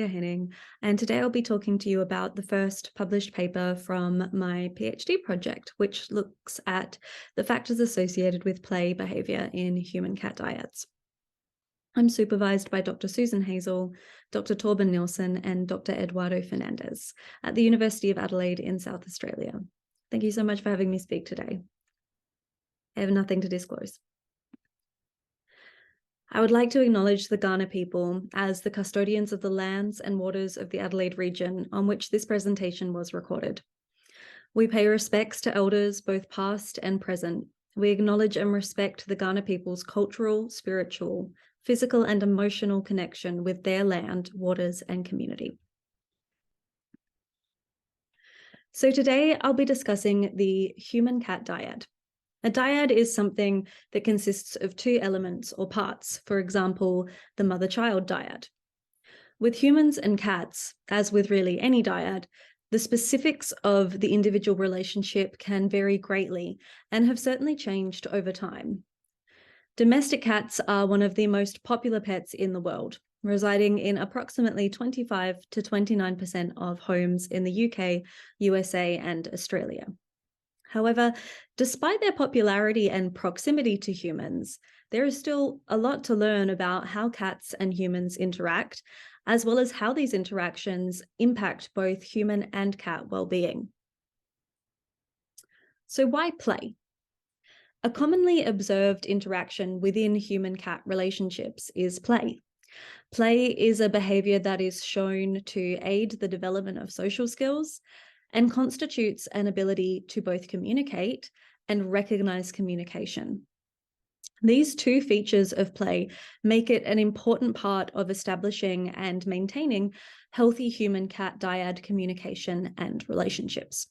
Henning, and today I'll be talking to you about the first published paper from my PhD project, which looks at the factors associated with play behaviour in human cat dyads. I'm supervised by Dr. Susan Hazel, Dr. Torben Nielsen, and Dr. Eduardo Fernandez at the University of Adelaide in South Australia. Thank you so much for having me speak today. I have nothing to disclose. I would like to acknowledge the Kaurna people as the custodians of the lands and waters of the Adelaide region on which this presentation was recorded. We pay respects to elders, both past and present. We acknowledge and respect the Kaurna people's cultural, spiritual, physical and emotional connection with their land, waters and community. So today I'll be discussing the human cat dyad. A dyad is something that consists of two elements or parts, for example, the mother-child dyad. With humans and cats, as with really any dyad, the specifics of the individual relationship can vary greatly and have certainly changed over time. Domestic cats are one of the most popular pets in the world, residing in approximately 25 to 29% of homes in the UK, USA, and Australia. However, despite their popularity and proximity to humans, there is still a lot to learn about how cats and humans interact, as well as how these interactions impact both human and cat well-being. So why play? A commonly observed interaction within human-cat relationships is play. Play is a behaviour that is shown to aid the development of social skills and constitutes an ability to both communicate and recognise communication. These two features of play make it an important part of establishing and maintaining healthy human-cat dyad communication and relationships.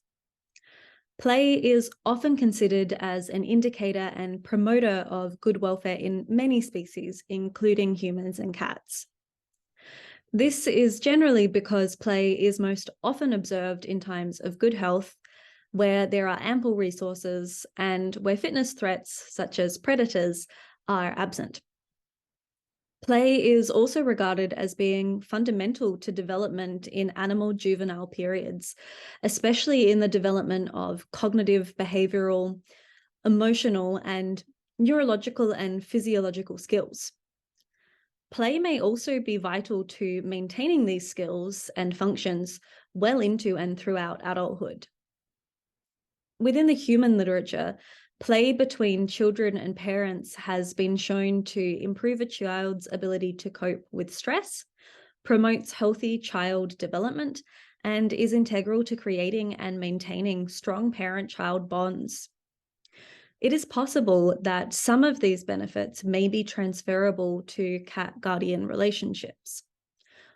Play is often considered as an indicator and promoter of good welfare in many species, including humans and cats. This is generally because play is most often observed in times of good health, where there are ample resources and where fitness threats, such as predators, are absent. Play is also regarded as being fundamental to development in animal juvenile periods, especially in the development of cognitive, behavioural, emotional, and neurological and physiological skills. Play may also be vital to maintaining these skills and functions well into and throughout adulthood. Within the human literature, play between children and parents has been shown to improve a child's ability to cope with stress, promotes healthy child development, and is integral to creating and maintaining strong parent-child bonds. It is possible that some of these benefits may be transferable to cat-guardian relationships.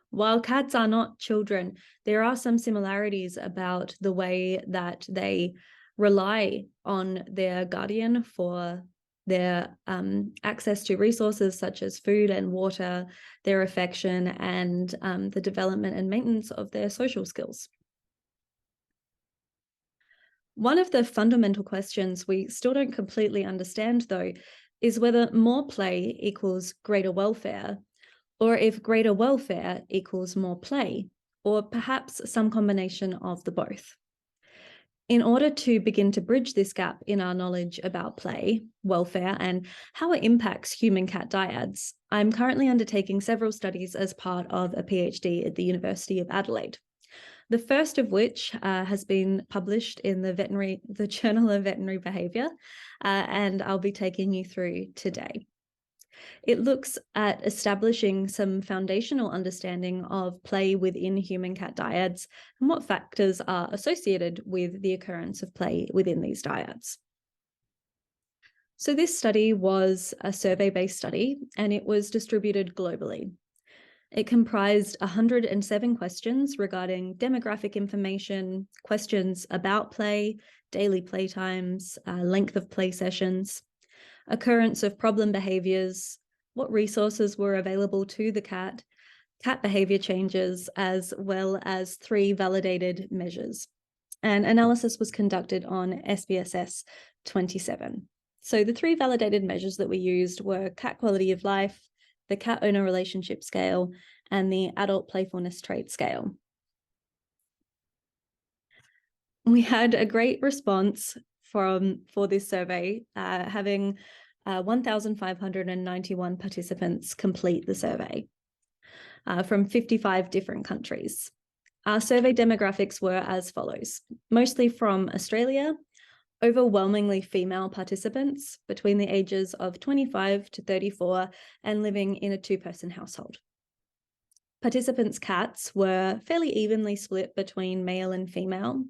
While cats are not children, there are some similarities about the way that they rely on their guardian for their access to resources such as food and water, their affection, and the development and maintenance of their social skills. One of the fundamental questions we still don't completely understand, though, is whether more play equals greater welfare, or if greater welfare equals more play, or perhaps some combination of the both. In order to begin to bridge this gap in our knowledge about play, welfare, and how it impacts human-cat dyads, I'm currently undertaking several studies as part of a PhD at the University of Adelaide. The first of which has been published in the Journal of Veterinary Behaviour, and I'll be taking you through today. It looks at establishing some foundational understanding of play within human-cat dyads and what factors are associated with the occurrence of play within these dyads. So this study was a survey-based study, and it was distributed globally. It comprised 107 questions regarding demographic information, questions about play, daily play times, length of play sessions, occurrence of problem behaviours, what resources were available to the cat behaviour changes, as well as 3 validated measures. And analysis was conducted on SPSS 27. So the 3 validated measures that we used were cat quality of life, the cat owner relationship scale, and the adult playfulness trait scale. We had a great response for this survey, having 1,591 participants complete the survey from 55 different countries. Our survey demographics were as follows: mostly from Australia, overwhelmingly female participants between the ages of 25 to 34 and living in a two-person household. Participants' cats were fairly evenly split between male and female.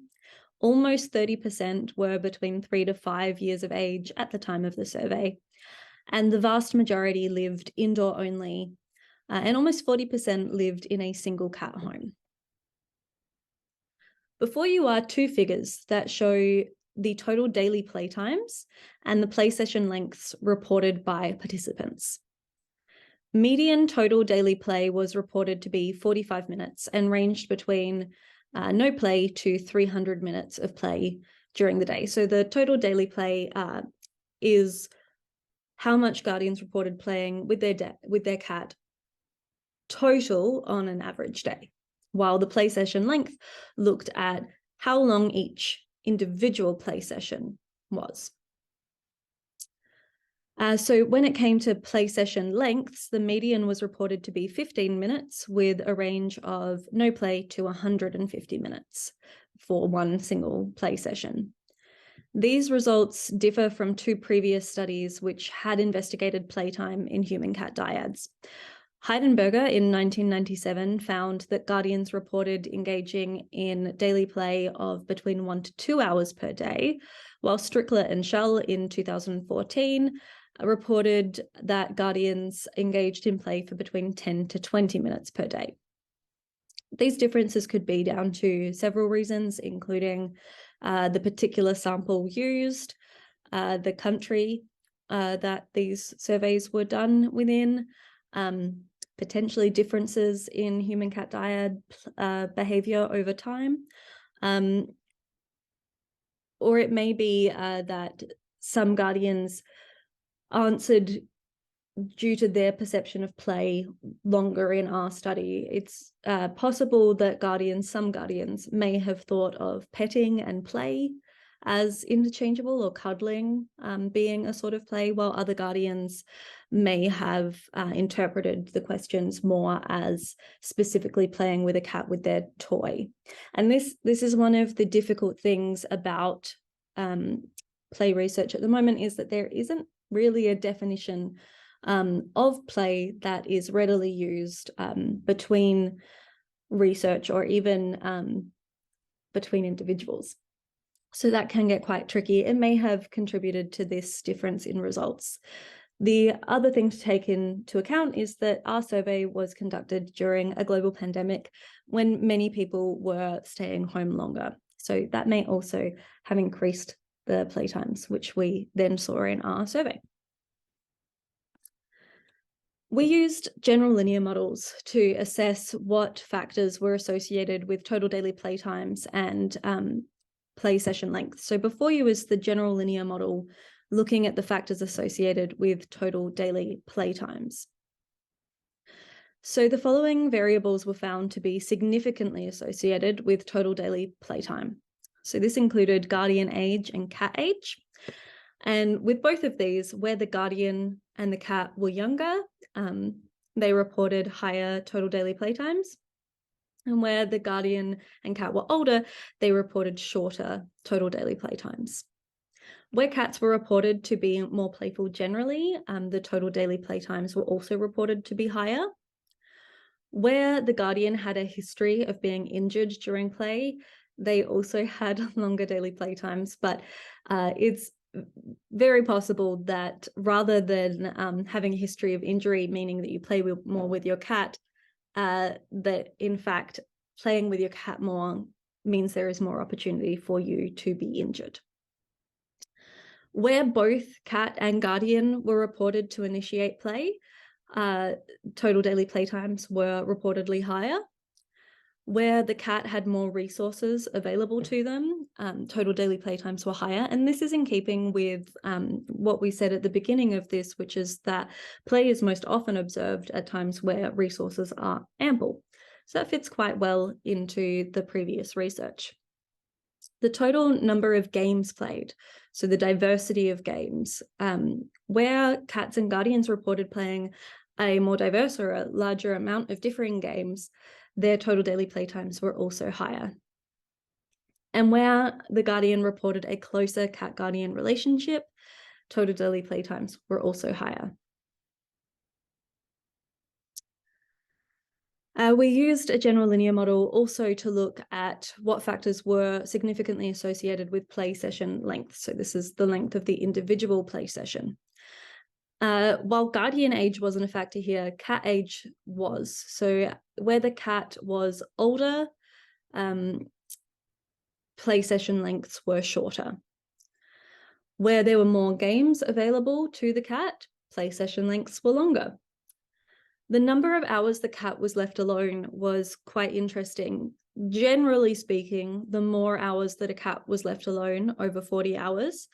Almost 30% were between 3 to 5 years of age at the time of the survey, and the vast majority lived indoor only, and almost 40% lived in a single cat home. Before you are two figures that show the total daily playtimes and the play session lengths reported by participants. Median total daily play was reported to be 45 minutes and ranged between no play to 300 minutes of play during the day. So the total daily play is how much guardians reported playing with their cat total on an average day, while the play session length looked at how long each individual play session was. So when it came to play session lengths, the median was reported to be 15 minutes with a range of no play to 150 minutes for one single play session. These results differ from two previous studies which had investigated playtime in human cat dyads. Heidenberger in 1997 found that guardians reported engaging in daily play of between 1 to 2 hours per day, while Strickler and Schell in 2014 reported that guardians engaged in play for between 10 to 20 minutes per day. These differences could be down to several reasons, including the particular sample used, the country that these surveys were done within, potentially differences in human cat dyad behaviour over time, or it may be that some guardians answered due to their perception of play longer in our study. It's possible that some guardians may have thought of petting and play as interchangeable, or cuddling being a sort of play, while other guardians may have interpreted the questions more as specifically playing with a cat with their toy. And this is one of the difficult things about play research at the moment, is that there isn't really a definition of play that is readily used between research or even between individuals. So that can get quite tricky. It may have contributed to this difference in results. The other thing to take into account is that our survey was conducted during a global pandemic when many people were staying home longer. So that may also have increased the playtimes, which we then saw in our survey. We used general linear models to assess what factors were associated with total daily playtimes and play session length. So before you is the general linear model looking at the factors associated with total daily playtimes. So the following variables were found to be significantly associated with total daily playtime. So this included guardian age and cat age. And with both of these, where the guardian and the cat were younger, they reported higher total daily playtimes. And where the guardian and cat were older, they reported shorter total daily playtimes. Where cats were reported to be more playful generally, the total daily playtimes were also reported to be higher. Where the guardian had a history of being injured during play, they also had longer daily playtimes, but it's very possible that rather than having a history of injury, meaning that you play more with your cat, that in fact playing with your cat more means there is more opportunity for you to be injured. Where both cat and guardian were reported to initiate play, total daily playtimes were reportedly higher. Where the cat had more resources available to them, total daily playtimes were higher. And this is in keeping with what we said at the beginning of this, which is that play is most often observed at times where resources are ample. So that fits quite well into the previous research. The total number of games played, so the diversity of games, where cats and guardians reported playing a more diverse or a larger amount of differing games, their total daily playtimes were also higher. And where the guardian reported a closer cat-guardian relationship, total daily playtimes were also higher. We used a general linear model also to look at what factors were significantly associated with play session length. So this is the length of the individual play session. While guardian age wasn't a factor here, cat age was. So where the cat was older, play session lengths were shorter. Where there were more games available to the cat, play session lengths were longer. The number of hours the cat was left alone was quite interesting. Generally speaking, the more hours that a cat was left alone, over 40 hours,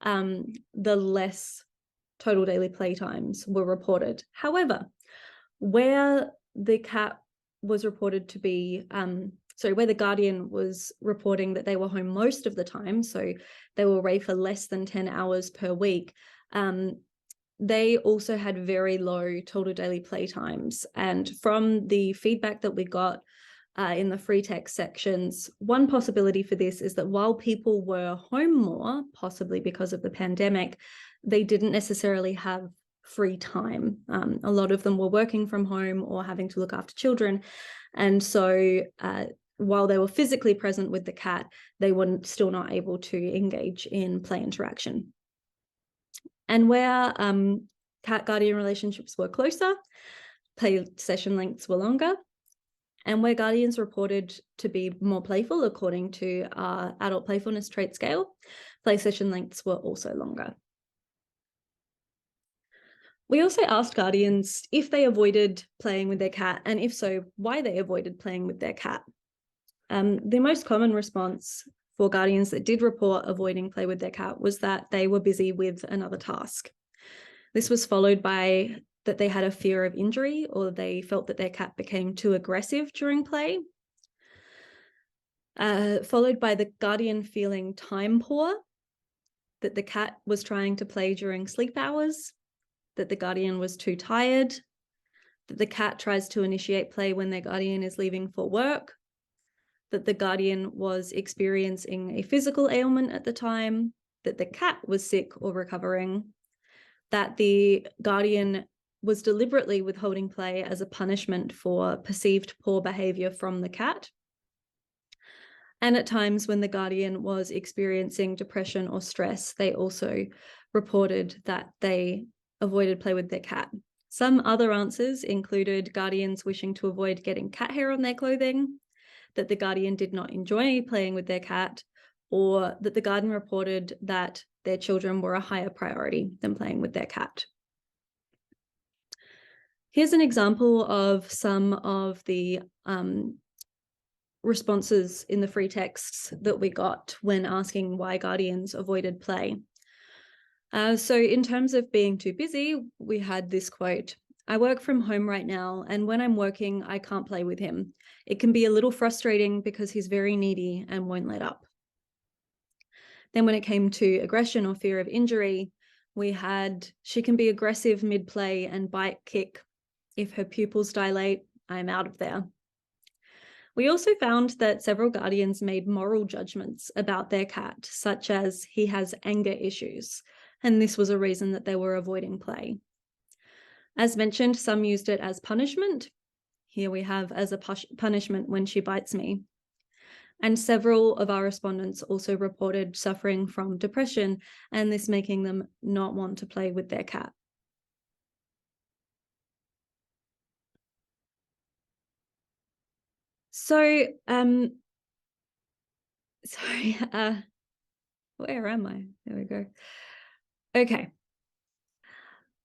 the less total daily playtimes were reported. However, where the cat was reported to be, where the guardian was reporting that they were home most of the time, so they were away for less than 10 hours per week, they also had very low total daily playtimes. And from the feedback that we got in the free text sections, one possibility for this is that while people were home more, possibly because of the pandemic, they didn't necessarily have free time. A lot of them were working from home or having to look after children. And so while they were physically present with the cat, they were still not able to engage in play interaction. And where cat-guardian relationships were closer, play session lengths were longer. And where guardians reported to be more playful, according to our adult playfulness trait scale, play session lengths were also longer. We also asked guardians if they avoided playing with their cat, and if so, why they avoided playing with their cat. The most common response for guardians that did report avoiding play with their cat was that they were busy with another task. This was followed by that they had a fear of injury, or they felt that their cat became too aggressive during play. Followed by the guardian feeling time poor, that the cat was trying to play during sleep hours, that the guardian was too tired, that the cat tries to initiate play when their guardian is leaving for work, that the guardian was experiencing a physical ailment at the time, that the cat was sick or recovering, that the guardian was deliberately withholding play as a punishment for perceived poor behaviour from the cat, and at times when the guardian was experiencing depression or stress, they also reported that they avoided play with their cat. Some other answers included guardians wishing to avoid getting cat hair on their clothing, that the guardian did not enjoy playing with their cat, or that the guardian reported that their children were a higher priority than playing with their cat. Here's an example of some of the responses in the free texts that we got when asking why guardians avoided play. So in terms of being too busy, we had this quote: "I work from home right now, and when I'm working, I can't play with him. It can be a little frustrating because he's very needy and won't let up." Then when it came to aggression or fear of injury, we had, "She can be aggressive mid-play and bite, kick. If her pupils dilate, I'm out of there." We also found that several guardians made moral judgments about their cat, such as he has anger issues, and this was a reason that they were avoiding play. As mentioned, some used it as punishment. Here we have as a punishment when she bites me. And several of our respondents also reported suffering from depression, and this making them not want to play with their cat. So, where am I? There we go. Okay.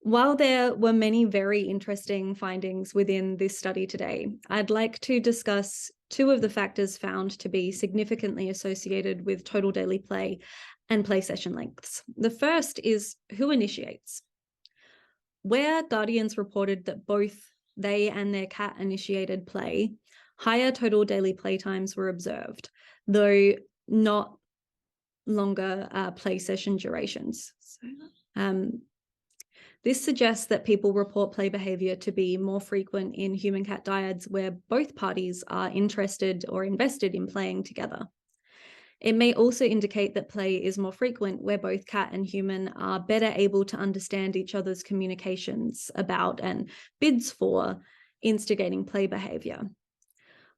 While there were many very interesting findings within this study today, I'd like to discuss two of the factors found to be significantly associated with total daily play and play session lengths. The first is who initiates. Where guardians reported that both they and their cat initiated play, higher total daily playtimes were observed, though not longer play session durations. This suggests that people report play behaviour to be more frequent in human-cat dyads where both parties are interested or invested in playing together. It may also indicate that play is more frequent where both cat and human are better able to understand each other's communications about and bids for instigating play behaviour.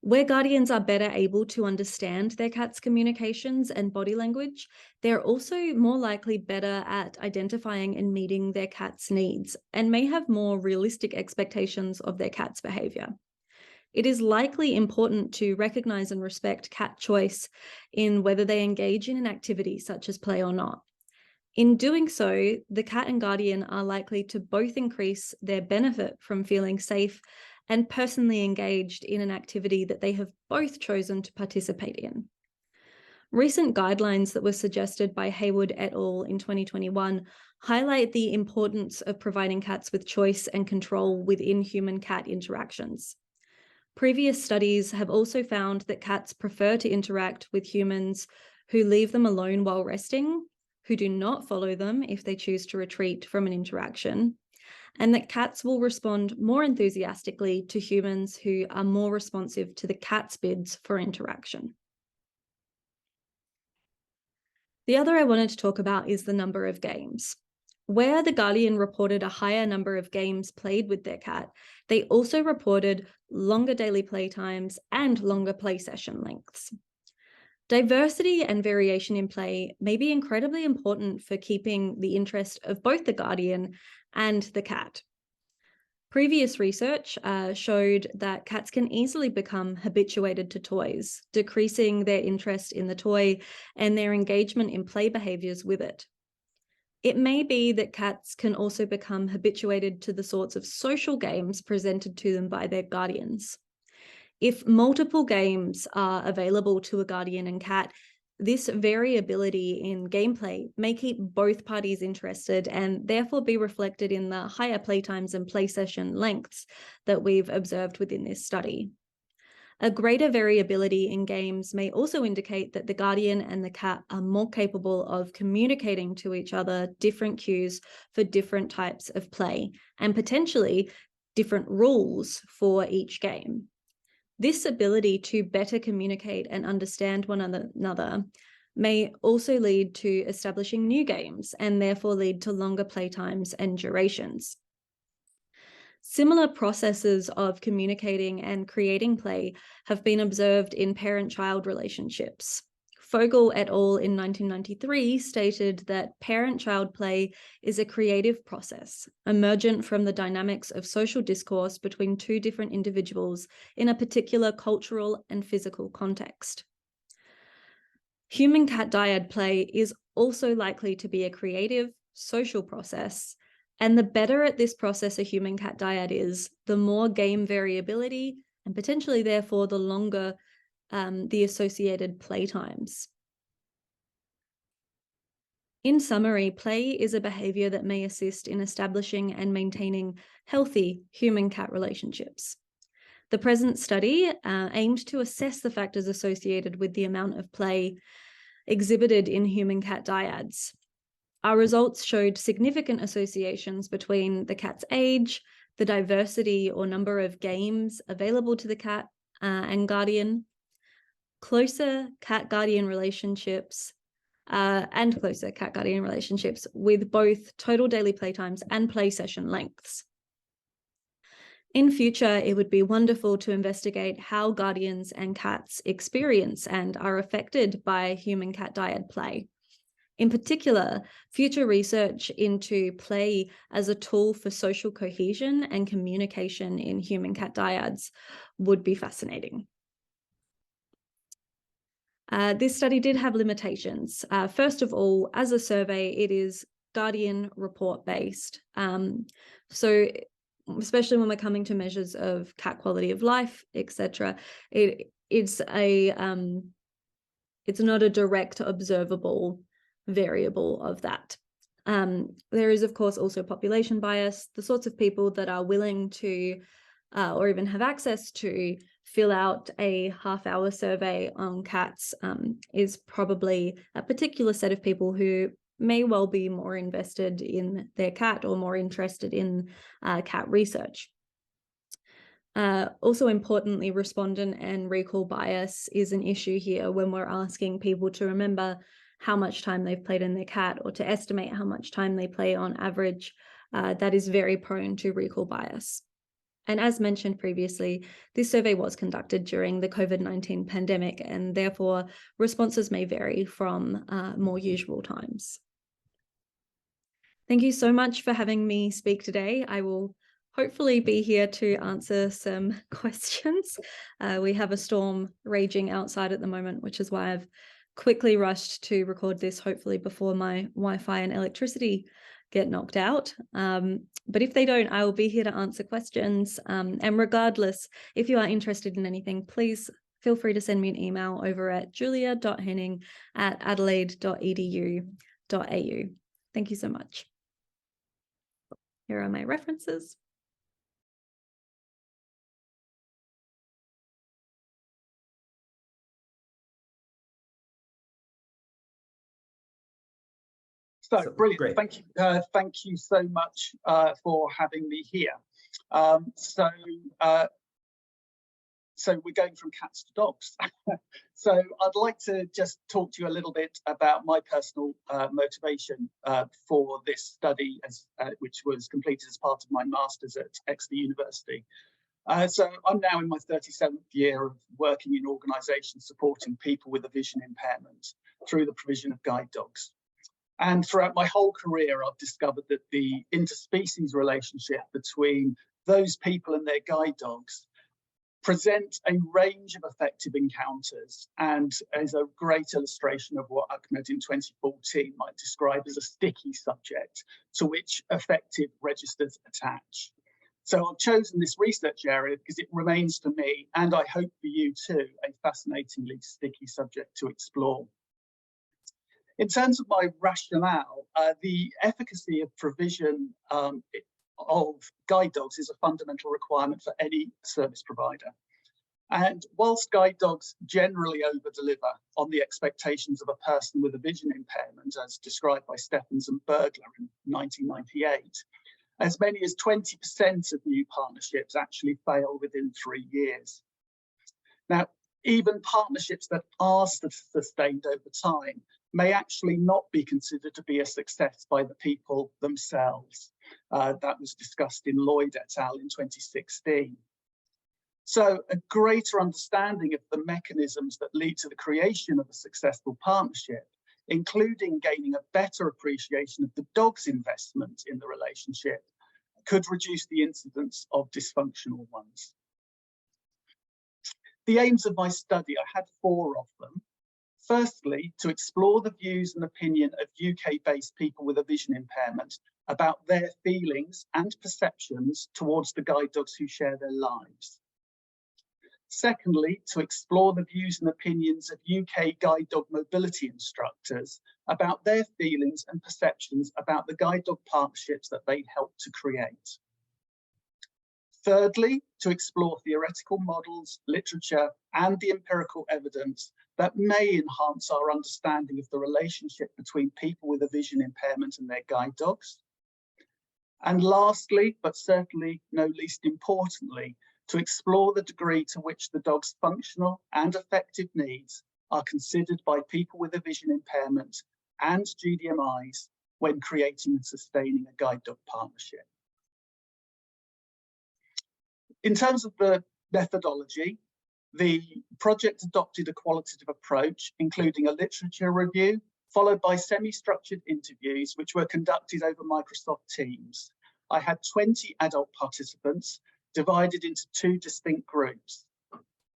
Where guardians are better able to understand their cat's communications and body language, they're also more likely better at identifying and meeting their cat's needs and may have more realistic expectations of their cat's behaviour. It is likely important to recognise and respect cat choice in whether they engage in an activity such as play or not. In doing so, the cat and guardian are likely to both increase their benefit from feeling safe and personally engaged in an activity that they have both chosen to participate in. Recent guidelines that were suggested by Hayward et al. In 2021 highlight the importance of providing cats with choice and control within human-cat interactions. Previous studies have also found that cats prefer to interact with humans who leave them alone while resting, who do not follow them if they choose to retreat from an interaction, and that cats will respond more enthusiastically to humans who are more responsive to the cat's bids for interaction. The other I wanted to talk about is the number of games. Where the guardian reported a higher number of games played with their cat, they also reported longer daily playtimes and longer play session lengths. Diversity and variation in play may be incredibly important for keeping the interest of both the guardian and the cat. Previous research showed that cats can easily become habituated to toys, decreasing their interest in the toy and their engagement in play behaviours with it. It may be that cats can also become habituated to the sorts of social games presented to them by their guardians. If multiple games are available to a guardian and cat, this variability in gameplay may keep both parties interested and therefore be reflected in the higher playtimes and play session lengths that we've observed within this study. A greater variability in games may also indicate that the guardian and the cat are more capable of communicating to each other different cues for different types of play and potentially different rules for each game. This ability to better communicate and understand one another may also lead to establishing new games and therefore lead to longer playtimes and durations. Similar processes of communicating and creating play have been observed in parent-child relationships. Fogel et al. In 1993 stated that parent-child play is a creative process, emergent from the dynamics of social discourse between two different individuals in a particular cultural and physical context. Human-cat dyad play is also likely to be a creative, social process, and the better at this process a human-cat dyad is, the more game variability and potentially therefore the longer the associated playtimes. In summary, play is a behaviour that may assist in establishing and maintaining healthy human-cat relationships. The present study aimed to assess the factors associated with the amount of play exhibited in human-cat dyads. Our results showed significant associations between the cat's age, the diversity or number of games available to the cat and guardian, closer cat-guardian relationships, with both total daily playtimes and play session lengths. In future, it would be wonderful to investigate how guardians and cats experience and are affected by human-cat dyad play. In particular, future research into play as a tool for social cohesion and communication in human-cat dyads would be fascinating. This study did have limitations. First of all, as a survey, it is guardian report based. So especially when we're coming to measures of cat quality of life, etc., it it's not a direct observable variable of that. There is, of course, also population bias. The sorts of people that are willing to or even have access to fill out a half-hour survey on cats is probably a particular set of people who may well be more invested in their cat or more interested in cat research. Also importantly, respondent and recall bias is an issue here when we're asking people to remember how much time they've played in their cat or to estimate how much time they play on average. That is very prone to recall bias. And as mentioned previously, this survey was conducted during the COVID-19 pandemic, and therefore responses may vary from more usual times. Thank you so much for having me speak today. I will hopefully be here to answer some questions. We have a storm raging outside at the moment, which is why I've quickly rushed to record this, hopefully before my Wi-Fi and electricity get knocked out. But if they don't, I will be here to answer questions. And regardless, if you are interested in anything, please feel free to send me an email over at julia.henning@adelaide.edu.au. Thank you so much. Here are my references. So brilliant. Thank you so much for having me here. So we're going from cats to dogs. So I'd like to just talk to you a little bit about my personal motivation for this study, which was completed as part of my master's at Exeter University. So I'm now in my 37th year of working in organisations supporting people with a vision impairment through the provision of guide dogs. And throughout my whole career, I've discovered that the interspecies relationship between those people and their guide dogs present a range of effective encounters and is a great illustration of what Ahmed in 2014 might describe as a sticky subject to which effective registers attach. So I've chosen this research area because it remains for me, and I hope for you too, a fascinatingly sticky subject to explore. In terms of my rationale, the efficacy of provision of guide dogs is a fundamental requirement for any service provider. And whilst guide dogs generally over-deliver on the expectations of a person with a vision impairment, as described by Stephens and Bergler in 1998, as many as 20% of new partnerships actually fail within 3 years. Now, even partnerships that are sustained over time may actually not be considered to be a success by the people themselves. That was discussed in Lloyd et al. In 2016. So a greater understanding of the mechanisms that lead to the creation of a successful partnership, including gaining a better appreciation of the dog's investment in the relationship, could reduce the incidence of dysfunctional ones. The aims of my study, I had 4 of them. Firstly, to explore the views and opinion of UK-based people with a vision impairment about their feelings and perceptions towards the guide dogs who share their lives. Secondly, to explore the views and opinions of UK guide dog mobility instructors about their feelings and perceptions about the guide dog partnerships that they helped to create. Thirdly, to explore theoretical models, literature, and the empirical evidence that may enhance our understanding of the relationship between people with a vision impairment and their guide dogs. And lastly, but certainly no least importantly, to explore the degree to which the dog's functional and affective needs are considered by people with a vision impairment and GDMIs when creating and sustaining a guide dog partnership. In terms of the methodology, the project adopted a qualitative approach, including a literature review, followed by semi-structured interviews, which were conducted over Microsoft Teams. I had 20 adult participants divided into 2 distinct groups.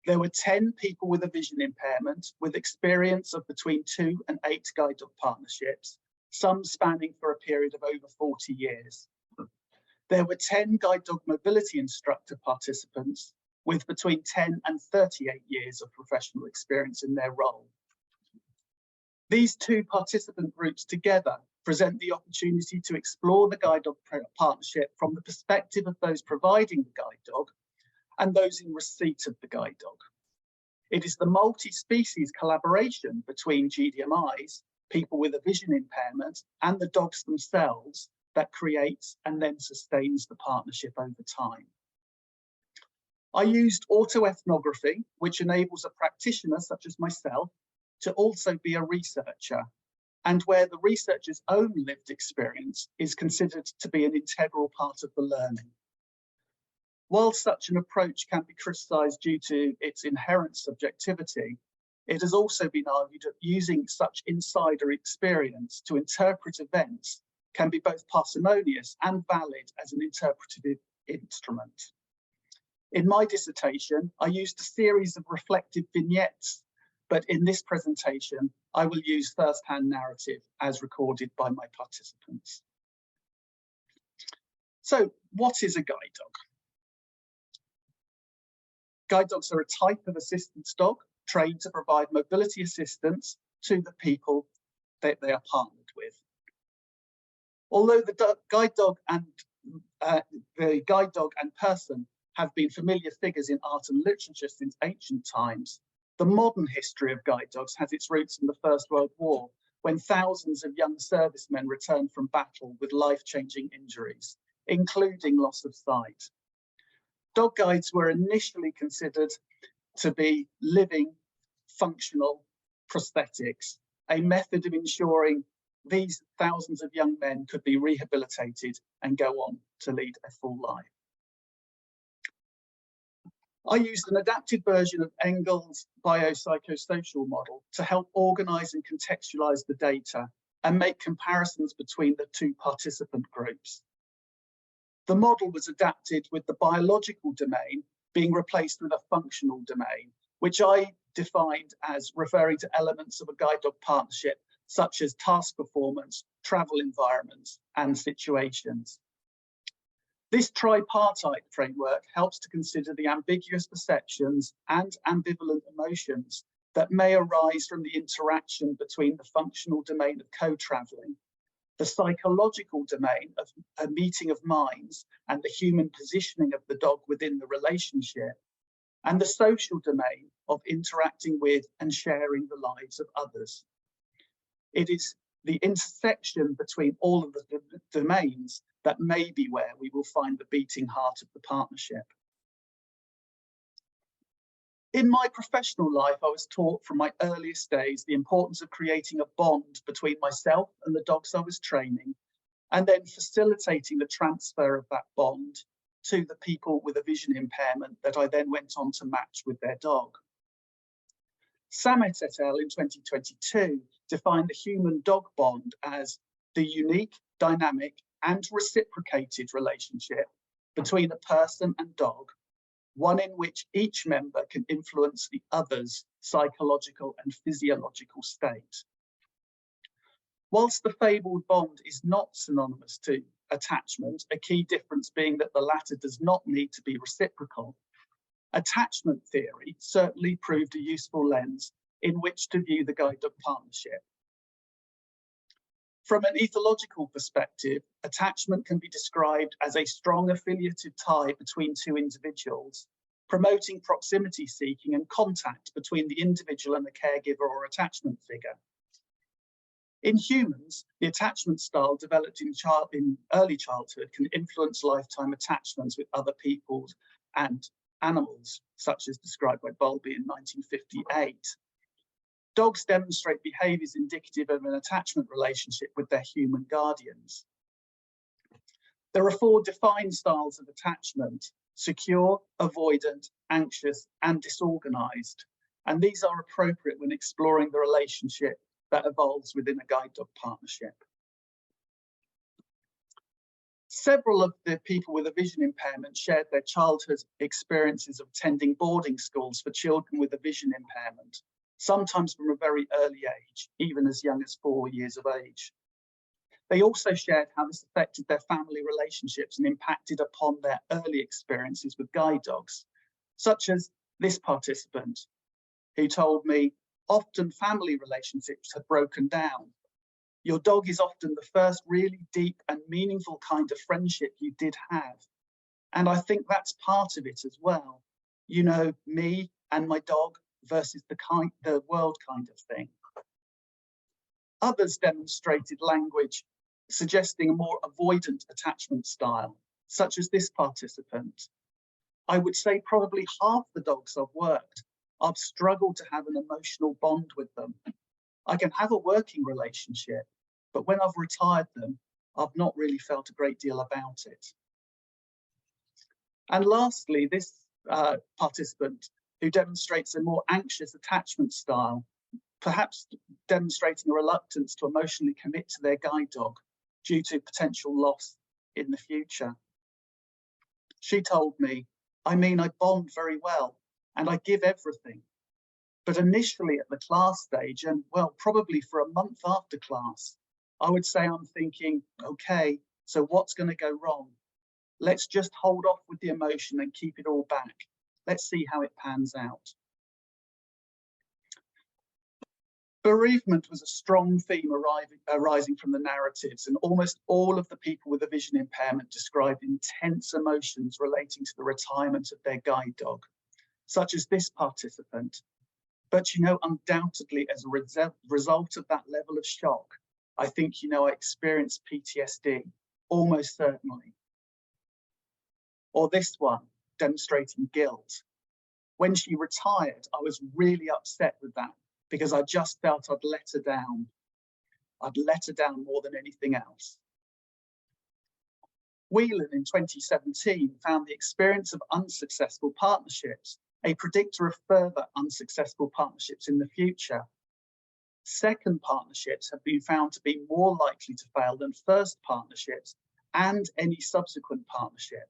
There were 10 people with a vision impairment with experience of between 2 and 8 guide dog partnerships, some spanning for a period of over 40 years. There were 10 guide dog mobility instructor participants with between 10 and 38 years of professional experience in their role. These two participant groups together present the opportunity to explore the guide dog partnership from the perspective of those providing the guide dog and those in receipt of the guide dog. It is the multi-species collaboration between GDMIs, people with a vision impairment, and the dogs themselves that creates and then sustains the partnership over time. I used autoethnography, which enables a practitioner such as myself to also be a researcher, and where the researcher's own lived experience is considered to be an integral part of the learning. While such an approach can be criticised due to its inherent subjectivity, it has also been argued that using such insider experience to interpret events can be both parsimonious and valid as an interpretative instrument. In my dissertation, I used a series of reflective vignettes, but in this presentation, I will use first-hand narrative as recorded by my participants. So, what is a guide dog? Guide dogs are a type of assistance dog trained to provide mobility assistance to the people that they are partnered with. Although the guide dog and person have been familiar figures in art and literature since ancient times, the modern history of guide dogs has its roots in the First World War, when thousands of young servicemen returned from battle with life-changing injuries, including loss of sight. Dog guides were initially considered to be living, functional prosthetics, a method of ensuring these thousands of young men could be rehabilitated and go on to lead a full life. I used an adapted version of Engel's biopsychosocial model to help organise and contextualise the data and make comparisons between the two participant groups. The model was adapted with the biological domain being replaced with a functional domain, which I defined as referring to elements of a guide dog partnership, such as task performance, travel environments, and situations. This tripartite framework helps to consider the ambiguous perceptions and ambivalent emotions that may arise from the interaction between the functional domain of co-travelling, the psychological domain of a meeting of minds and the human positioning of the dog within the relationship, and the social domain of interacting with and sharing the lives of others. It is the intersection between all of the domains that may be where we will find the beating heart of the partnership. In my professional life, I was taught from my earliest days the importance of creating a bond between myself and the dogs I was training, and then facilitating the transfer of that bond to the people with a vision impairment that I then went on to match with their dog. Samet et al. In 2022 defined the human-dog bond as the unique, dynamic, and reciprocated relationship between a person and dog, one in which each member can influence the other's psychological and physiological state. Whilst the fabled bond is not synonymous to attachment, a key difference being that the latter does not need to be reciprocal, attachment theory certainly proved a useful lens in which to view the guide dog partnership. From an ethological perspective, attachment can be described as a strong affiliative tie between two individuals, promoting proximity seeking and contact between the individual and the caregiver or attachment figure. In humans, the attachment style developed in early childhood can influence lifetime attachments with other people and animals, such as described by Bowlby in 1958. Dogs demonstrate behaviours indicative of an attachment relationship with their human guardians. There are 4 defined styles of attachment: secure, avoidant, anxious, and disorganised. And these are appropriate when exploring the relationship that evolves within a guide dog partnership. Several of the people with a vision impairment shared their childhood experiences of attending boarding schools for children with a vision impairment, sometimes from a very early age, even as young as 4 years of age. They also shared how this affected their family relationships and impacted upon their early experiences with guide dogs, such as this participant who told me often family relationships have broken down. Your dog is often the first really deep and meaningful kind of friendship you did have. And I think that's part of it as well. You know, me and my dog versus the world kind of thing. Others demonstrated language suggesting a more avoidant attachment style, such as this participant. I would say probably half the dogs I've worked, I've struggled to have an emotional bond with them. I can have a working relationship, but when I've retired them, I've not really felt a great deal about it. And lastly, this participant who demonstrates a more anxious attachment style, perhaps demonstrating a reluctance to emotionally commit to their guide dog due to potential loss in the future. She told me, I mean, I bond very well and I give everything. But initially at the class stage, and well, probably for a month after class, I would say I'm thinking, okay, so what's going to go wrong? Let's just hold off with the emotion and keep it all back. Let's see how it pans out. Bereavement was a strong theme arising from the narratives, and almost all of the people with a vision impairment described intense emotions relating to the retirement of their guide dog, such as this participant. But, you know, undoubtedly, as a result of that level of shock, I think, you know, I experienced PTSD, almost certainly. Or this one, demonstrating guilt. When she retired, I was really upset with that because I just felt I'd let her down. I'd let her down more than anything else. Whelan in 2017 found the experience of unsuccessful partnerships a predictor of further unsuccessful partnerships in the future. Second partnerships have been found to be more likely to fail than first partnerships and any subsequent partnership.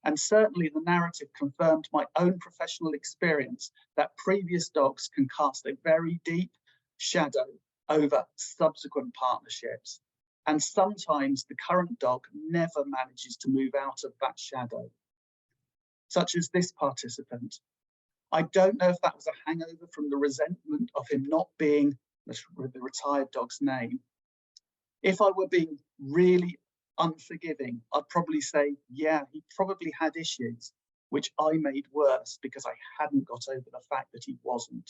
And certainly the narrative confirmed my own professional experience that previous dogs can cast a very deep shadow over subsequent partnerships. And sometimes the current dog never manages to move out of that shadow, such as this participant. I don't know if that was a hangover from the resentment of him not being the retired dog's name. If I were being really unforgiving, I'd probably say, yeah, he probably had issues, which I made worse because I hadn't got over the fact that he wasn't.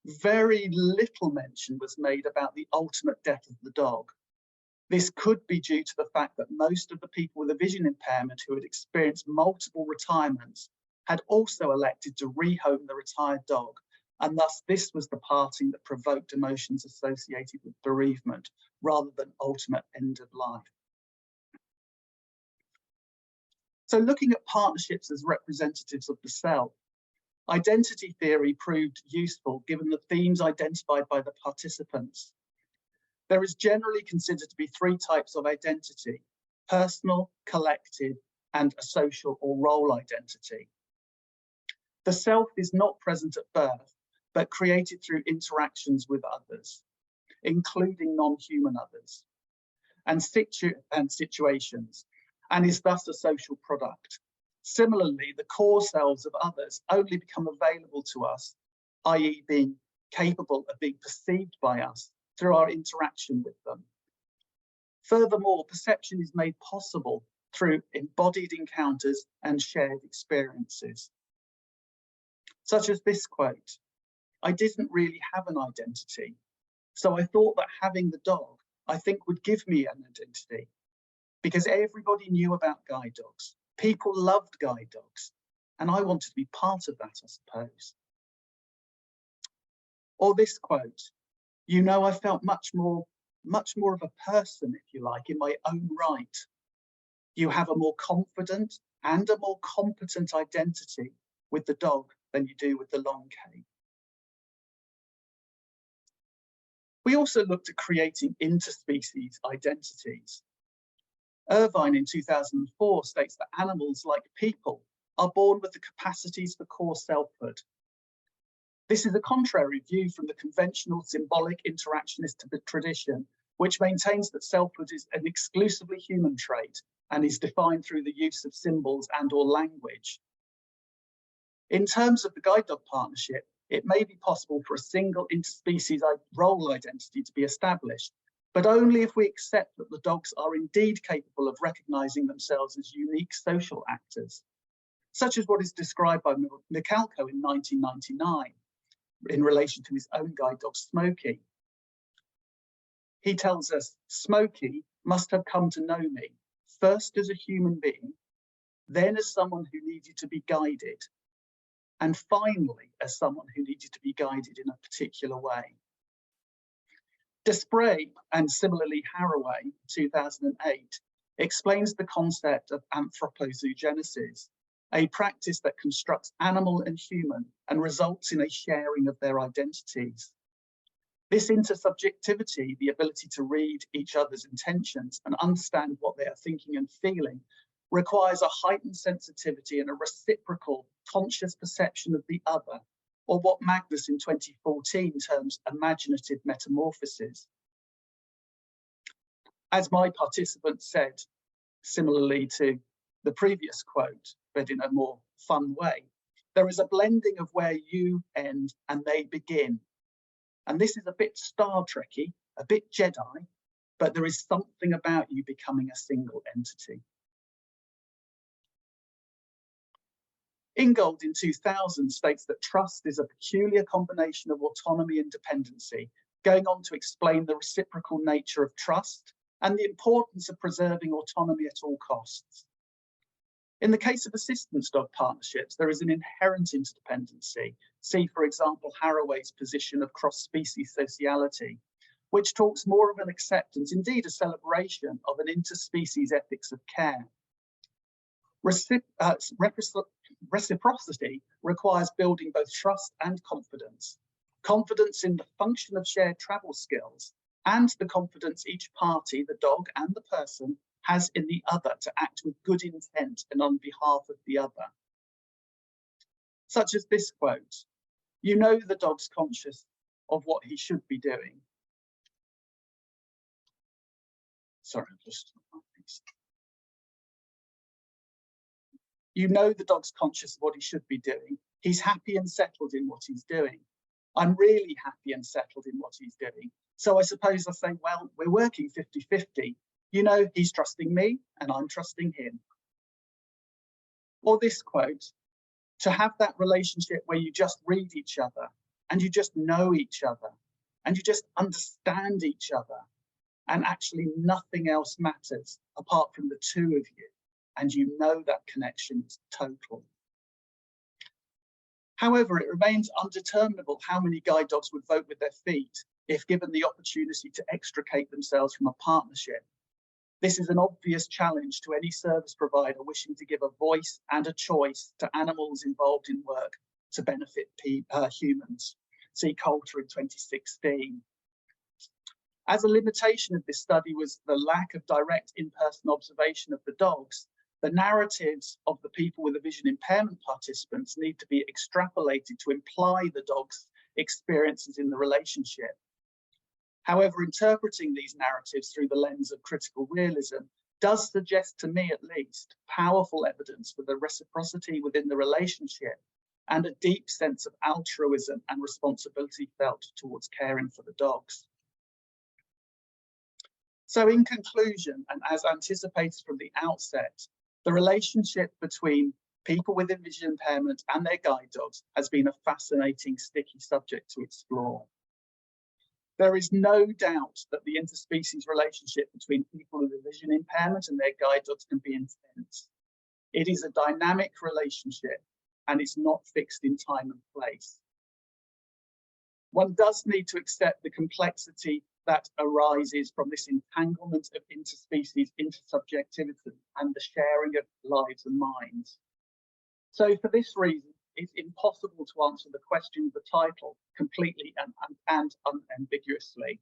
Very little mention was made about the ultimate death of the dog. This could be due to the fact that most of the people with a vision impairment who had experienced multiple retirements had also elected to rehome the retired dog, and thus this was the parting that provoked emotions associated with bereavement rather than ultimate end of life. So looking at partnerships as representatives of the self, identity theory proved useful given the themes identified by the participants. There is generally considered to be three types of identity: personal, collective, and a social or role identity. The self is not present at birth, but created through interactions with others, including non-human others, and situations, and is thus a social product. Similarly, the core selves of others only become available to us, i.e. being capable of being perceived by us through our interaction with them. Furthermore, perception is made possible through embodied encounters and shared experiences. Such as this quote, "I didn't really have an identity, so I thought that having the dog, I think, would give me an identity, because everybody knew about guide dogs. People loved guide dogs, and I wanted to be part of that, I suppose." Or this quote, "You know, I felt much more of a person, if you like, in my own right. You have a more confident and a more competent identity with the dog than you do with the long cane." We also looked at creating interspecies identities. Irvine in 2004 states that animals, like people, are born with the capacities for core selfhood. This is a contrary view from the conventional symbolic interactionist tradition, which maintains that selfhood is an exclusively human trait and is defined through the use of symbols and/or language. In terms of the guide dog partnership, it may be possible for a single interspecies role identity to be established, but only if we accept that the dogs are indeed capable of recognizing themselves as unique social actors, such as what is described by Michalko in 1999 in relation to his own guide dog, Smokey. He tells us, Smokey must have come to know me, first as a human being, then as someone who needed to be guided, and finally as someone who needed to be guided in a particular way. Desprez, and similarly Haraway, 2008, explains the concept of anthropozoogenesis, a practice that constructs animal and human and results in a sharing of their identities. This intersubjectivity, the ability to read each other's intentions and understand what they are thinking and feeling, requires a heightened sensitivity and a reciprocal conscious perception of the other, or what Magnus in 2014 terms imaginative metamorphosis. As my participant said, similarly to the previous quote, but in a more fun way, there is a blending of where you end and they begin. And this is a bit Star Trekky, a bit Jedi, but there is something about you becoming a single entity. Ingold in 2000 states that trust is a peculiar combination of autonomy and dependency, going on to explain the reciprocal nature of trust and the importance of preserving autonomy at all costs. In the case of assistance dog partnerships, there is an inherent interdependency. See, for example, Haraway's position of cross-species sociality, which talks more of an acceptance, indeed a celebration of an interspecies ethics of care. Reciprocity requires building both trust and confidence. Confidence in the function of shared travel skills and the confidence each party, the dog and the person, has in the other to act with good intent and on behalf of the other. Such as this quote, you know the dog's conscious of what he should be doing. Sorry, I'm just... You know the dog's conscious of what he should be doing. He's happy and settled in what he's doing. I'm really happy and settled in what he's doing. So I suppose I say, well, we're working 50-50. You know, he's trusting me and I'm trusting him. Or this quote, to have that relationship where you just read each other and you just know each other and you just understand each other and actually nothing else matters apart from the two of you. And you know that connection is total. However, it remains undeterminable how many guide dogs would vote with their feet if given the opportunity to extricate themselves from a partnership. This is an obvious challenge to any service provider wishing to give a voice and a choice to animals involved in work to benefit humans. See Coulter in 2016. As a limitation of this study was the lack of direct in-person observation of the dogs, the narratives of the people with the vision impairment participants need to be extrapolated to imply the dog's experiences in the relationship. However, interpreting these narratives through the lens of critical realism does suggest to me, at least, powerful evidence for the reciprocity within the relationship and a deep sense of altruism and responsibility felt towards caring for the dogs. So in conclusion, and as anticipated from the outset, the relationship between people with vision impairment and their guide dogs has been a fascinating, sticky subject to explore. There is no doubt that the interspecies relationship between people with vision impairment and their guide dogs can be intense. It is a dynamic relationship and it's not fixed in time and place. One does need to accept the complexity that arises from this entanglement of interspecies intersubjectivity and the sharing of lives and minds. So for this reason, it's impossible to answer the question of the title completely and unambiguously.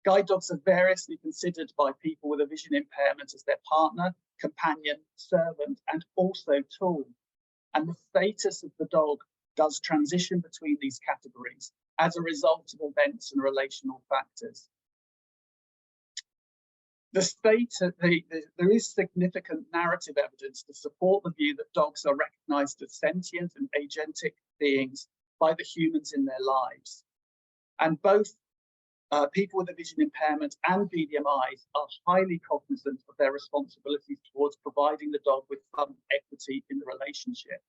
Guide dogs are variously considered by people with a vision impairment as their partner, companion, servant, and also tool. And the status of the dog does transition between these categories as a result of events and relational factors. There is significant narrative evidence to support the view that dogs are recognized as sentient and agentic beings by the humans in their lives. And both people with a vision impairment and BDMIs are highly cognizant of their responsibilities towards providing the dog with some equity in the relationship.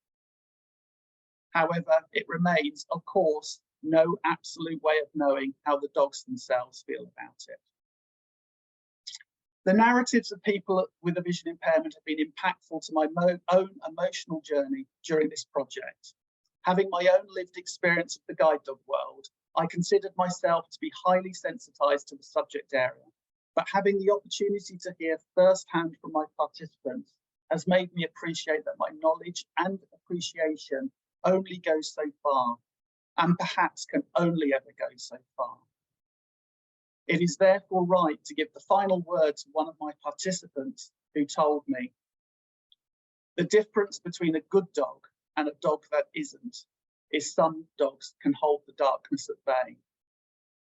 However, it remains, of course, no absolute way of knowing how the dogs themselves feel about it. The narratives of people with a vision impairment have been impactful to my own emotional journey during this project. Having my own lived experience of the guide dog world, I considered myself to be highly sensitized to the subject area, but having the opportunity to hear firsthand from my participants has made me appreciate that my knowledge and appreciation only goes so far, and perhaps can only ever go so far. It is therefore right to give the final word to one of my participants who told me, the difference between a good dog and a dog that isn't is some dogs can hold the darkness at bay,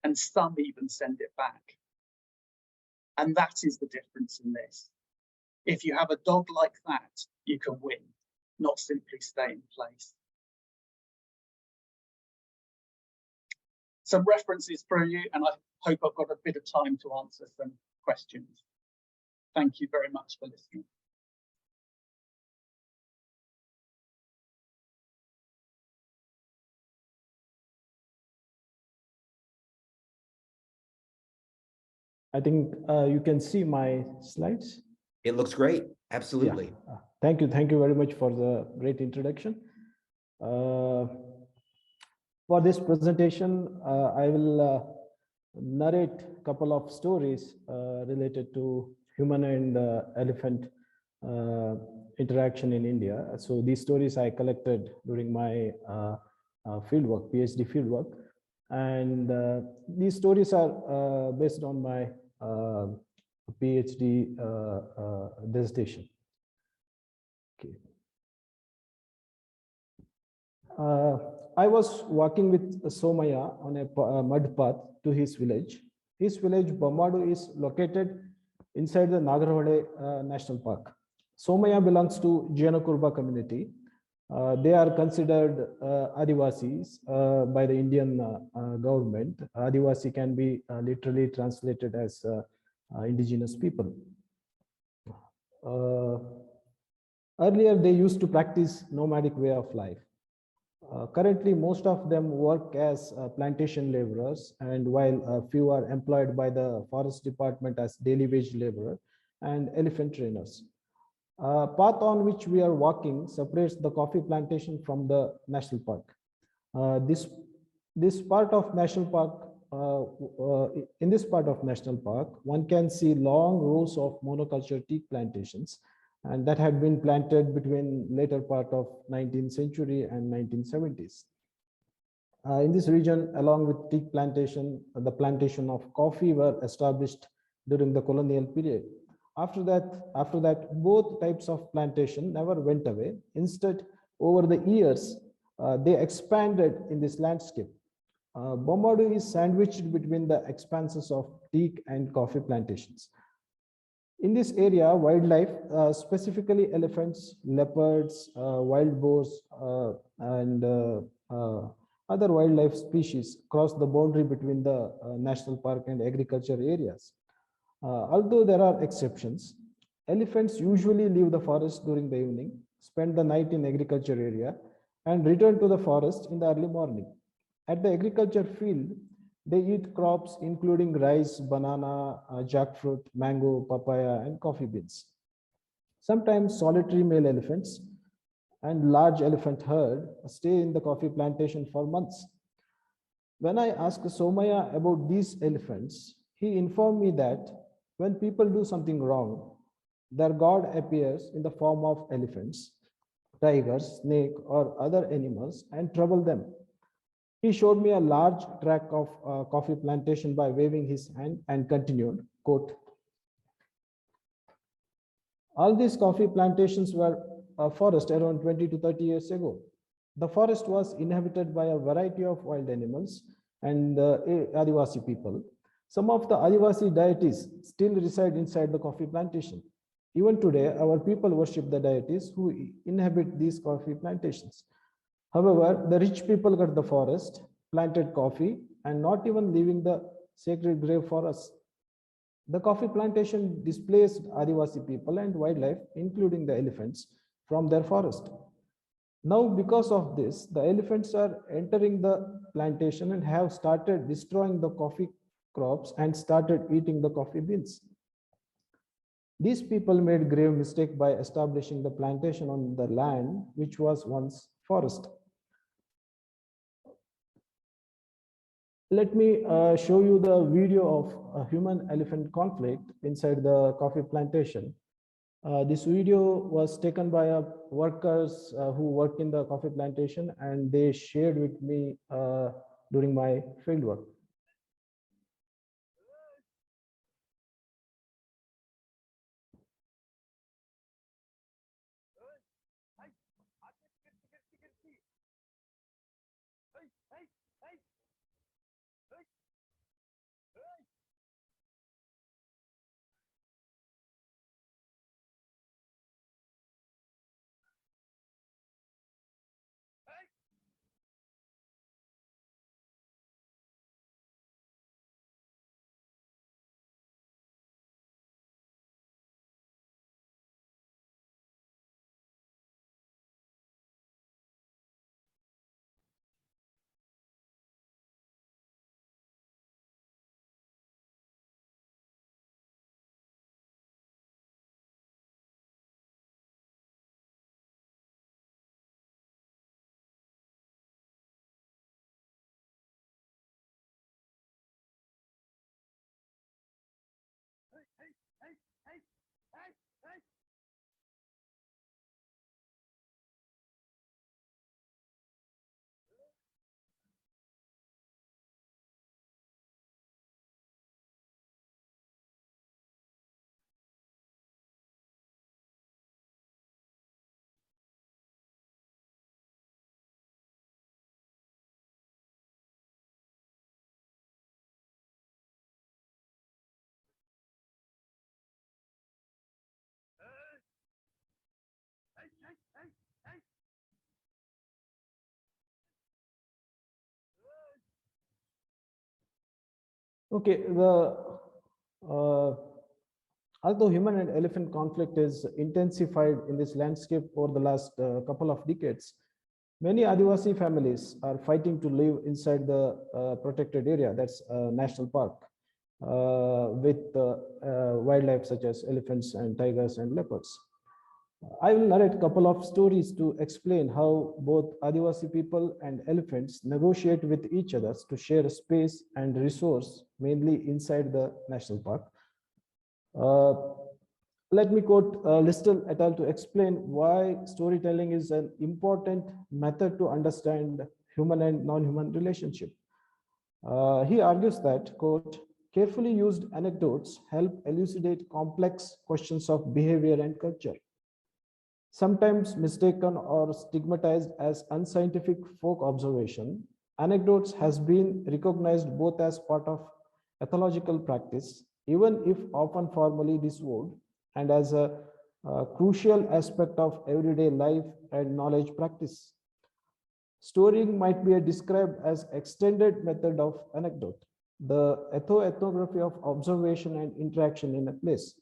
and some even send it back. And that is the difference in this. If you have a dog like that, you can win, not simply stay in place. Some references for you, and I hope I've got a bit of time to answer some questions. Thank you very much for listening. I think you can see my slides. It looks great. Absolutely. Yeah. Thank you. Thank you very much for the great introduction. For this presentation, I will narrate a couple of stories related to human and elephant interaction in India. So these stories I collected during my fieldwork, PhD fieldwork. And these stories are based on my PhD dissertation. Okay. I was walking with Somaya on a mud path to his village. His village, Bommadu, is located inside the Nagarhode National Park. Somaya belongs to Jayanakurba community. They are considered Adivasis by the Indian government. Adivasi can be literally translated as indigenous people. Earlier, they used to practice nomadic way of life. Currently, most of them work as plantation laborers, and while a few are employed by the forest department as daily wage laborer and elephant trainers. Path on which we are walking separates the coffee plantation from the national park. This part of national park, in this part of national park, one can see long rows of monoculture teak plantations, and that had been planted between later part of 19th century and 1970s. In this region, along with teak plantation, the plantation of coffee were established during the colonial period. After that, both types of plantation never went away. Instead, over the years, they expanded in this landscape. Bommadu is sandwiched between the expanses of teak and coffee plantations. In this area, wildlife, specifically elephants, leopards, wild boars, and other wildlife species cross the boundary between the national park and agriculture areas. Although there are exceptions, elephants usually leave the forest during the evening, spend the night in agriculture area, and return to the forest in the early morning. At the agriculture field, they eat crops including rice, banana, jackfruit, mango, papaya, and coffee beans. Sometimes solitary male elephants and large elephant herd stay in the coffee plantation for months. When I asked Somaya about these elephants, he informed me that when people do something wrong, their god appears in the form of elephants, tigers, snake, or other animals and trouble them. He showed me a large tract of coffee plantation by waving his hand and continued, quote, all these coffee plantations were a forest around 20 to 30 years ago. The forest was inhabited by a variety of wild animals and Adivasi people. Some of the Adivasi deities still reside inside the coffee plantation. Even today, our people worship the deities who inhabit these coffee plantations. However, the rich people cut the forest, planted coffee, and not even leaving the sacred grave for us. The coffee plantation displaced Adivasi people and wildlife, including the elephants, from their forest. Now, because of this, the elephants are entering the plantation and have started destroying the coffee crops and started eating the coffee beans. These people made grave mistake by establishing the plantation on the land which was once forest. Let me show you the video of a human-elephant conflict inside the coffee plantation. This video was taken by workers who work in the coffee plantation, and they shared with me during my fieldwork. Okay, although human and elephant conflict is intensified in this landscape over the last couple of decades, many Adivasi families are fighting to live inside the protected area, that's national park, with wildlife such as elephants and tigers and leopards. I will narrate a couple of stories to explain how both Adivasi people and elephants negotiate with each other to share space and resource, mainly inside the national park. Let me quote Listel et al. To explain why storytelling is an important method to understand human and non-human relationship. He argues that, quote, carefully used anecdotes help elucidate complex questions of behavior and culture. Sometimes mistaken or stigmatized as unscientific folk observation, anecdotes has been recognized both as part of ethological practice, even if often formally disavowed, and as a crucial aspect of everyday life and knowledge practice. Storying might be described as extended method of anecdote, the ethnography of observation and interaction in a place.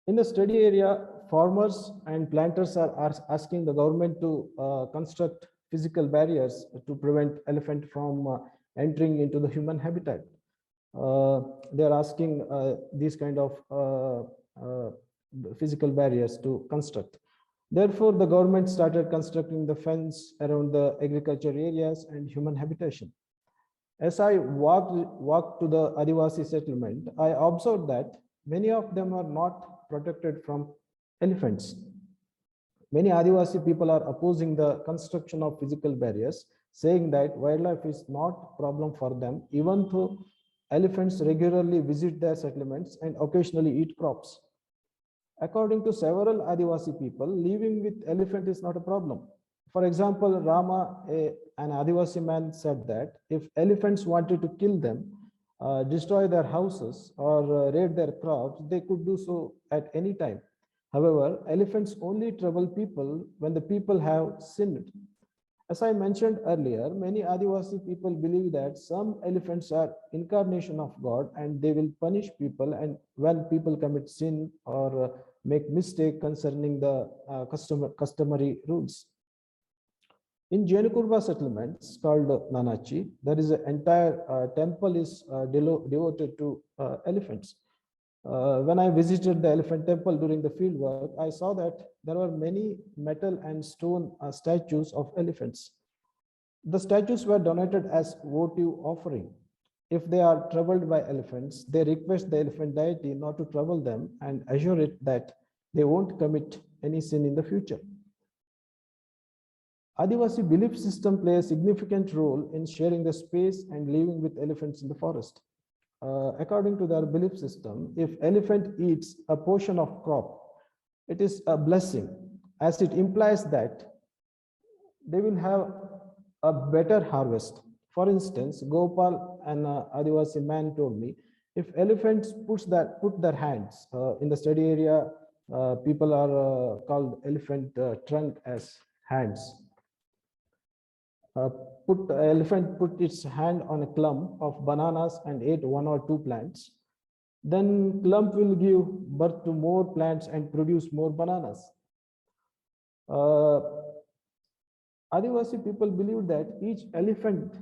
In the study area, farmers and planters are asking the government to construct physical barriers to prevent elephant from entering into the human habitat. They are asking these kind of physical barriers to construct. Therefore, the government started constructing the fence around the agriculture areas and human habitation. As I walked to the Adivasi settlement, I observed that many of them are not protected from elephants. Many Adivasi people are opposing the construction of physical barriers, saying that wildlife is not a problem for them, even though elephants regularly visit their settlements and occasionally eat crops. According to several Adivasi people, living with elephant is not a problem. For example, Rama, an Adivasi man, said that if elephants wanted to kill them, destroy their houses, or raid their crops, they could do so at any time. However, elephants only trouble people when the people have sinned. As I mentioned earlier, many Adivasi people believe that some elephants are incarnation of God and they will punish people and when people commit sin or make mistake concerning the customary rules. In Jainakurva settlements called Nanachi, there is an entire temple is devoted to elephants. When I visited the elephant temple during the field work, I saw that there were many metal and stone statues of elephants. The statues were donated as votive offering. If they are troubled by elephants, they request the elephant deity not to trouble them and assure it that they won't commit any sin in the future. Adivasi belief system play a significant role in sharing the space and living with elephants in the forest. According to their belief system, if elephant eats a portion of crop, it is a blessing, as it implies that they will have a better harvest. For instance, Gopal, an Adivasi man, told me, if elephants put their hands in the study area, people are called elephant trunk as hands. Elephant put its hand on a clump of bananas and ate 1 or 2 plants. Then clump will give birth to more plants and produce more bananas. Adivasi people believe that each elephant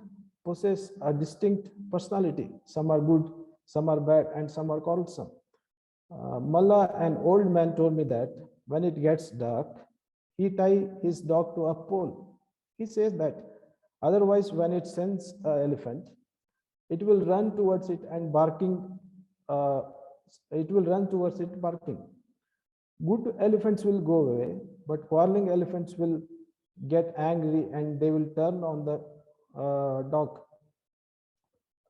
possesses a distinct personality. Some are good, some are bad, and some are quarrelsome. Malla, an old man, told me that when it gets dark, he ties his dog to a pole. He says that otherwise, when it scents an elephant, it will run towards it and barking. Good elephants will go away, but quarreling elephants will get angry and they will turn on the dog.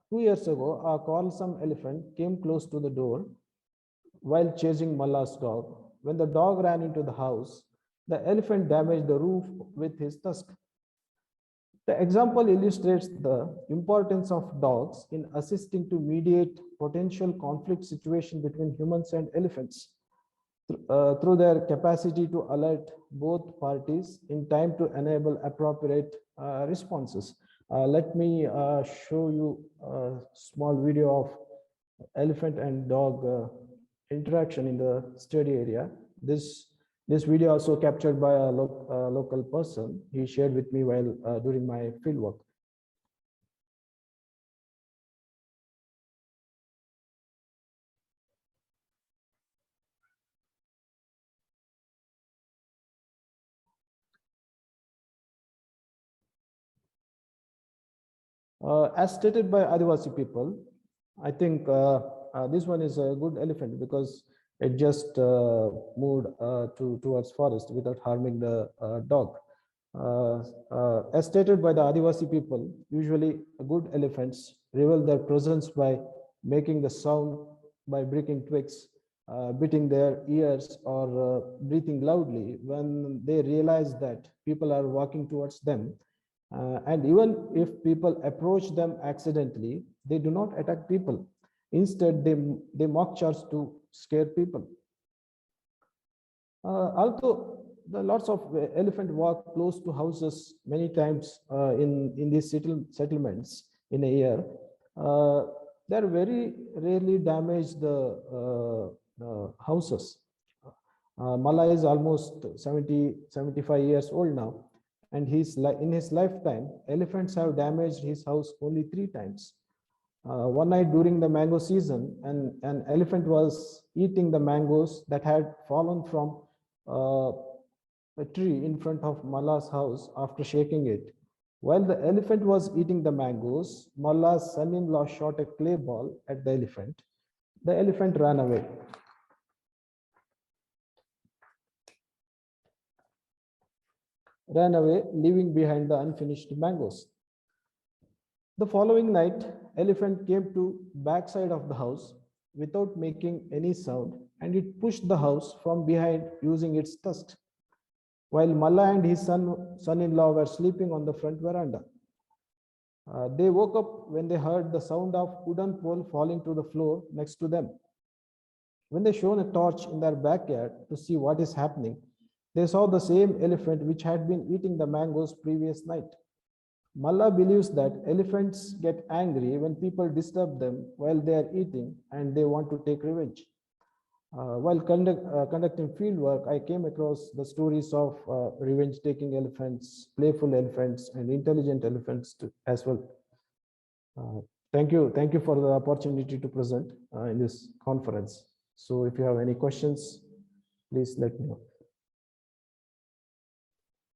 2 years ago, a quarrelsome elephant came close to the door while chasing Malla's dog. When the dog ran into the house, the elephant damaged the roof with his tusk. The example illustrates the importance of dogs in assisting to mediate potential conflict situation between humans and elephants through their capacity to alert both parties in time to enable appropriate responses. Let me show you a small video of elephant and dog interaction in the study area. This video also captured by a local person. He shared with me while during my field work. As stated by Adivasi people, I think this one is a good elephant because it just moved towards forest without harming the dog. As stated by the Adivasi people, usually good elephants reveal their presence by making the sound by breaking twigs, beating their ears, or breathing loudly when they realize that people are walking towards them. And even if people approach them accidentally, they do not attack people. Instead, they mock charge to scare people. Although lots of elephant walk close to houses many times in these settlements in a year, they very rarely damage the houses. Mala is almost 75 years old now, and in his lifetime, elephants have damaged his house only 3 times. One night during the mango season, an elephant was eating the mangoes that had fallen from a tree in front of Malla's house after shaking it. While the elephant was eating the mangoes, Malla's son-in-law shot a clay ball at the elephant. The elephant ran away. Leaving behind the unfinished mangoes. The following night, elephant came to backside of the house without making any sound, and it pushed the house from behind using its tusks. while Malla and his son-in-law were sleeping on the front veranda. They woke up when they heard the sound of wooden pole falling to the floor next to them. When they shone a torch in their backyard to see what is happening, they saw the same elephant which had been eating the mangoes previous night. Malla believes that elephants get angry when people disturb them while they are eating and they want to take revenge. While conducting field work, I came across the stories of revenge-taking elephants, playful elephants, and intelligent elephants as well. Thank you for the opportunity to present in this conference. So if you have any questions, please let me know.